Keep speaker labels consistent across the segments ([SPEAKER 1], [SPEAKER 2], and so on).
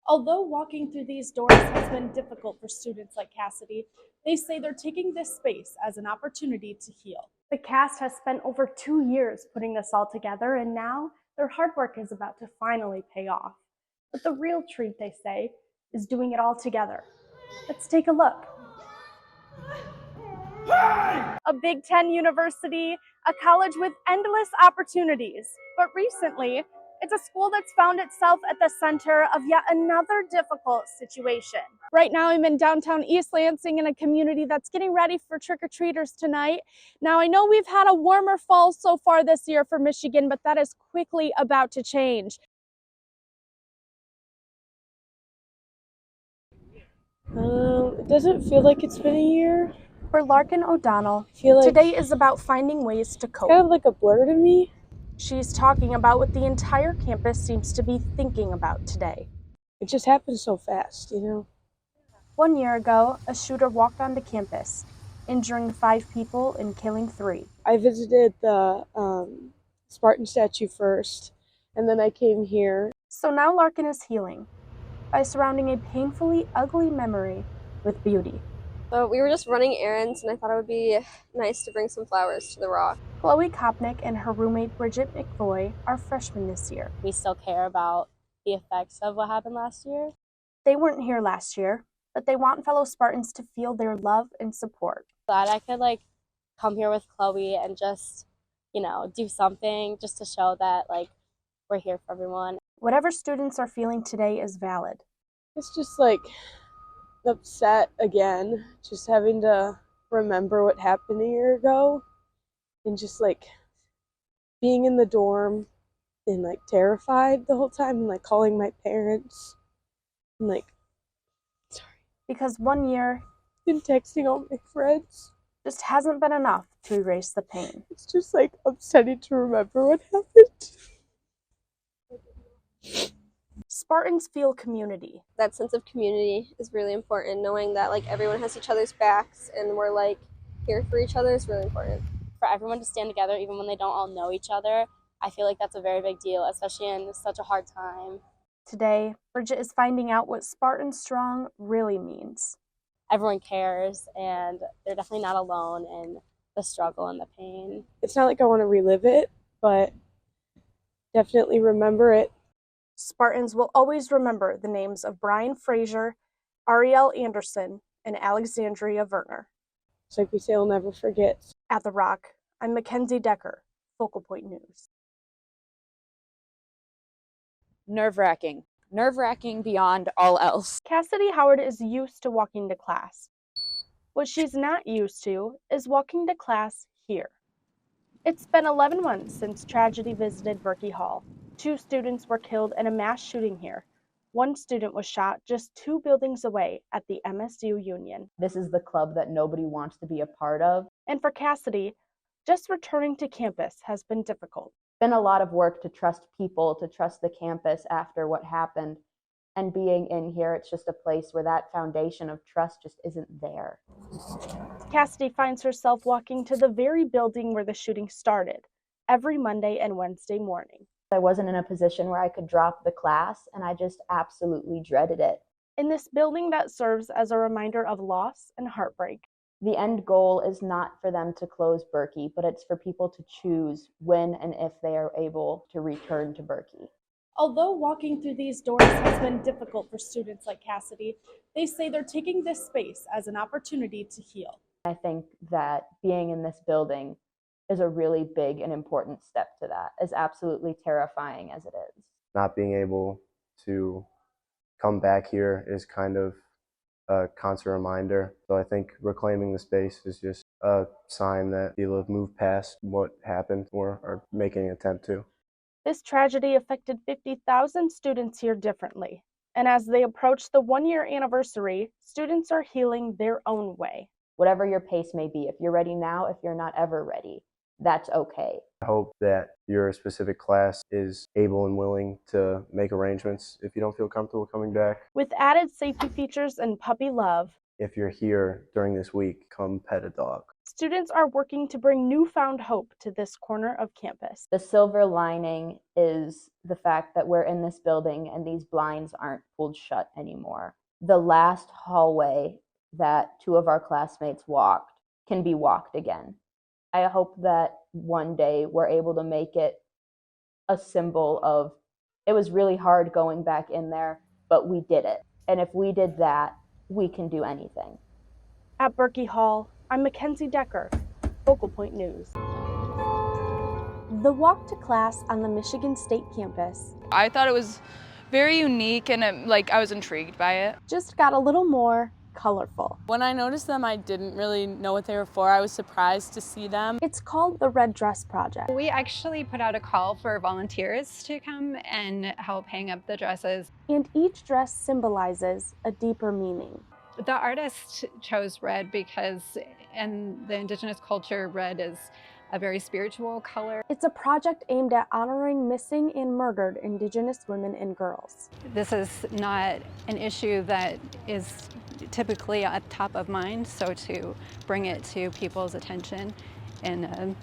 [SPEAKER 1] Although walking through these doors has been difficult for students like Cassidy, they say they're taking this space as an opportunity to heal. The cast has spent over 2 years putting this all together, and now their hard work is about to finally pay off. But the real treat, they say, is doing it all together. Let's take a look. A Big Ten university, a college with endless opportunities. But recently, it's a school that's found itself at the center of yet another difficult situation. Right now, I'm in downtown East Lansing in a community that's getting ready for trick-or-treaters tonight. Now, I know we've had a warmer fall so far this year for Michigan, but that is quickly about to change.
[SPEAKER 2] It doesn't feel like it's been a year.
[SPEAKER 1] For Larkin O'Donnell,
[SPEAKER 2] Like
[SPEAKER 1] today is about finding ways to cope.
[SPEAKER 2] Kind of like a blur to me.
[SPEAKER 1] She's talking about what the entire campus seems to be thinking about today.
[SPEAKER 2] It just happened so fast, you know?
[SPEAKER 1] 1 year ago, a shooter walked onto campus, injuring 5 people and killing 3.
[SPEAKER 2] I visited the Spartan statue first, and then I came here.
[SPEAKER 1] So now Larkin is healing by surrounding a painfully ugly memory with beauty.
[SPEAKER 3] So we were just running errands, and I thought it would be nice to bring some flowers to the rock.
[SPEAKER 1] Chloe Kopnick and her roommate Bridget McVoy are freshmen this year.
[SPEAKER 4] We still care about the effects of what happened last year.
[SPEAKER 1] They weren't here last year, but they want fellow Spartans to feel their love and support.
[SPEAKER 4] Glad I could come here with Chloe and just, do something just to show that we're here for everyone.
[SPEAKER 1] Whatever students are feeling today is valid.
[SPEAKER 2] It's just upset again, just having to remember what happened a year ago, and just being in the dorm and terrified the whole time, and calling my parents and sorry,
[SPEAKER 1] because 1 year
[SPEAKER 2] and texting all my friends
[SPEAKER 1] just hasn't been enough to erase the pain.
[SPEAKER 2] It's just upsetting to remember what happened.
[SPEAKER 1] Spartans feel community.
[SPEAKER 3] That sense of community is really important. Knowing that everyone has each other's backs and we're here for each other is really important.
[SPEAKER 4] For everyone to stand together, even when they don't all know each other, I feel like that's a very big deal, especially in such a hard time.
[SPEAKER 1] Today, Bridget is finding out what Spartan Strong really means.
[SPEAKER 4] Everyone cares, and they're definitely not alone in the struggle and the pain.
[SPEAKER 2] It's not like I want to relive it, but definitely remember it.
[SPEAKER 1] Spartans will always remember the names of Brian Fraser, Ariel Anderson, and Alexandria Werner.
[SPEAKER 2] It's like we say, we'll never forget.
[SPEAKER 1] At The Rock, I'm Mackenzie Decker, Focal Point News.
[SPEAKER 5] Nerve-wracking. Nerve-wracking beyond all else.
[SPEAKER 1] Cassidy Howard is used to walking to class. What she's not used to is walking to class here. It's been 11 months since tragedy visited Berkey Hall. 2 students were killed in a mass shooting here. 1 student was shot just 2 buildings away at the MSU Union.
[SPEAKER 6] This is the club that nobody wants to be a part of.
[SPEAKER 1] And for Cassidy, just returning to campus has been difficult.
[SPEAKER 6] It's been a lot of work to trust people, to trust the campus after what happened. And being in here, it's just a place where that foundation of trust just isn't there.
[SPEAKER 1] Cassidy finds herself walking to the very building where the shooting started every Monday and Wednesday morning.
[SPEAKER 6] I wasn't in a position where I could drop the class, and I just absolutely dreaded it.
[SPEAKER 1] In this building that serves as a reminder of loss and heartbreak.
[SPEAKER 6] The end goal is not for them to close Berkey, but it's for people to choose when and if they are able to return to Berkey.
[SPEAKER 1] Although walking through these doors has been difficult for students like Cassidy, they say they're taking this space as an opportunity to heal.
[SPEAKER 6] I think that being in this building is a really big and important step to that, as absolutely terrifying as it is.
[SPEAKER 7] Not being able to come back here is kind of a constant reminder. So I think reclaiming the space is just a sign that people have moved past what happened or are making an attempt to.
[SPEAKER 1] This tragedy affected 50,000 students here differently. And as they approach the 1-year anniversary, students are healing their own way.
[SPEAKER 6] Whatever your pace may be, if you're ready now, if you're not ever ready, that's okay.
[SPEAKER 7] I hope that your specific class is able and willing to make arrangements if you don't feel comfortable coming back.
[SPEAKER 1] With added safety features and puppy love,
[SPEAKER 7] If you're here during this week, come pet a dog.
[SPEAKER 1] students are working to bring newfound hope to this corner of campus.
[SPEAKER 6] The silver lining is the fact that we're in this building and these blinds aren't pulled shut anymore. The last hallway that two of our classmates walked can be walked again. I hope that one day we're able to make it a symbol of, it was really hard going back in there, but we did it. And if we did that, we can do anything.
[SPEAKER 1] At Berkey Hall, I'm Mackenzie Decker, Focal Point News. The walk to class on the Michigan State campus
[SPEAKER 8] I thought it was very unique and I was intrigued by it.
[SPEAKER 1] just got a little more colorful.
[SPEAKER 2] When I noticed them, I didn't really know what they were for. I was surprised to see them.
[SPEAKER 1] It's called the Red Dress Project.
[SPEAKER 9] We actually put out a call for volunteers to come and help hang up the dresses.
[SPEAKER 1] And each dress symbolizes a deeper meaning.
[SPEAKER 9] The artist chose red because in the Indigenous culture, red is a very spiritual color.
[SPEAKER 1] It's a project aimed at honoring missing and murdered Indigenous women and girls.
[SPEAKER 9] This is not an issue that is typically at top of mind, so to bring it to people's attention in a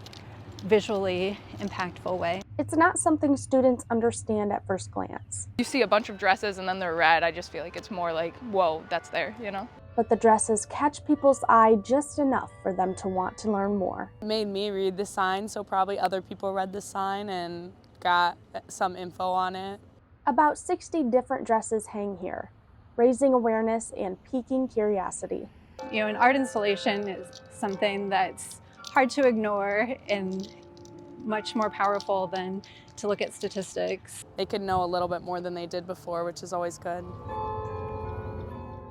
[SPEAKER 9] visually impactful way.
[SPEAKER 1] It's not something students understand at first glance,
[SPEAKER 8] You see a bunch of dresses and then they're red. I just feel like it's more like, whoa, that's there, you know?
[SPEAKER 1] but the dresses catch people's eye just enough for them to want to learn more.
[SPEAKER 2] It made me read the sign, so probably other people read the sign and got some info on it.
[SPEAKER 1] About 60 different dresses hang here, raising awareness and piquing curiosity.
[SPEAKER 9] You know, an art installation is something that's hard to ignore and much more powerful than to look at statistics.
[SPEAKER 2] They could know a little bit more than they did before, which is always good.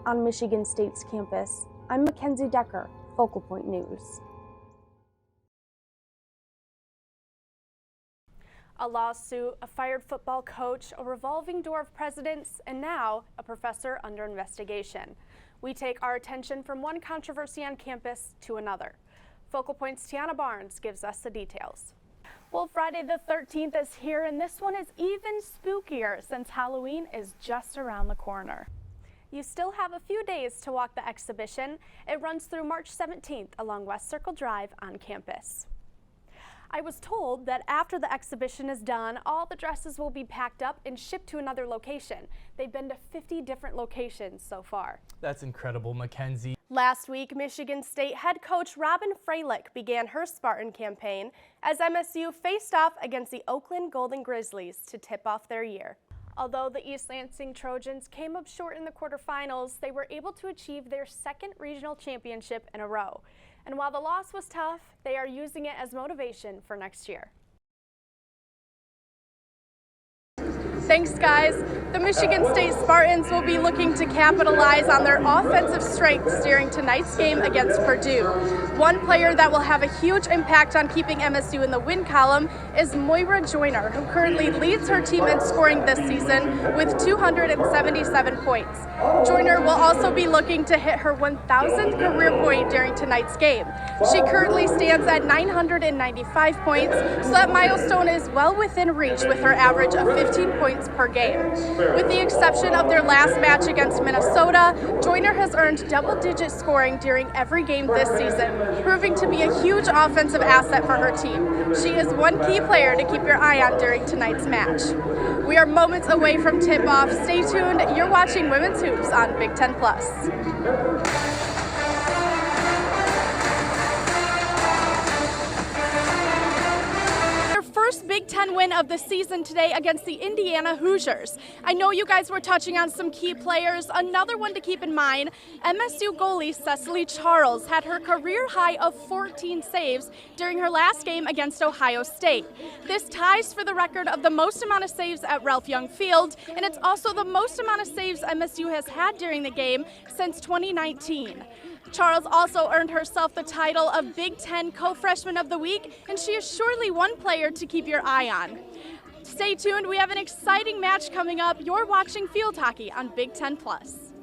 [SPEAKER 1] On Michigan State's campus, I'm Mackenzie Decker, Focal Point News. A lawsuit, a fired football coach, a revolving door of presidents, and now a professor under investigation. We take our attention from one controversy on campus to another. Focal Point's Tiana Barnes gives us the details. Well, Friday the 13th is here, and this one is even spookier since Halloween is just around the corner. You still have a few days to walk the exhibition. It runs through March 17th along West Circle Drive on campus. I was told that after the exhibition is done, all the dresses will be packed up and shipped to another location. They've been to 50 different locations so far.
[SPEAKER 10] That's incredible, Mackenzie.
[SPEAKER 1] Last week, Michigan State head coach Robin Freilich began her Spartan campaign as MSU faced off against the Oakland Golden Grizzlies to tip off their year. Although the East Lansing Trojans came up short in the quarterfinals, they were able to achieve their second regional championship in a row. And while the loss was tough, they are using it as motivation for next year. Thanks, guys. The Michigan State Spartans will be looking to capitalize on their offensive strengths during tonight's game against Purdue. One player that will have a huge impact on keeping MSU in the win column is Moira Joyner, who currently leads her team in scoring this season with 277 points. Joyner will also be looking to hit her 1,000th career point during tonight's game. She currently stands at 995 points, so that milestone is well within reach with her average of 15 points per game. With the exception of their last match against Minnesota, Joyner has earned double-digit scoring during every game this season, proving to be a huge offensive asset for her team. She is one key player to keep your eye on during tonight's match. We are moments away from tip-off. Stay tuned. You're watching Women's Hoops on Big Ten Plus. First Big Ten win of the season today against the Indiana Hoosiers. I know you guys were touching on some key players. Another one to keep in mind, MSU goalie Cecily Charles had her career high of 14 saves during her last game against Ohio State. This ties for the record of the most amount of saves at Ralph Young Field, and it's also the most amount of saves MSU has had during the game since 2019. Charles also earned herself the title of Big Ten Co-Freshman of the Week, and she is surely one player to keep your eye on. Stay tuned, we have an exciting match coming up. You're watching Field Hockey on Big Ten Plus.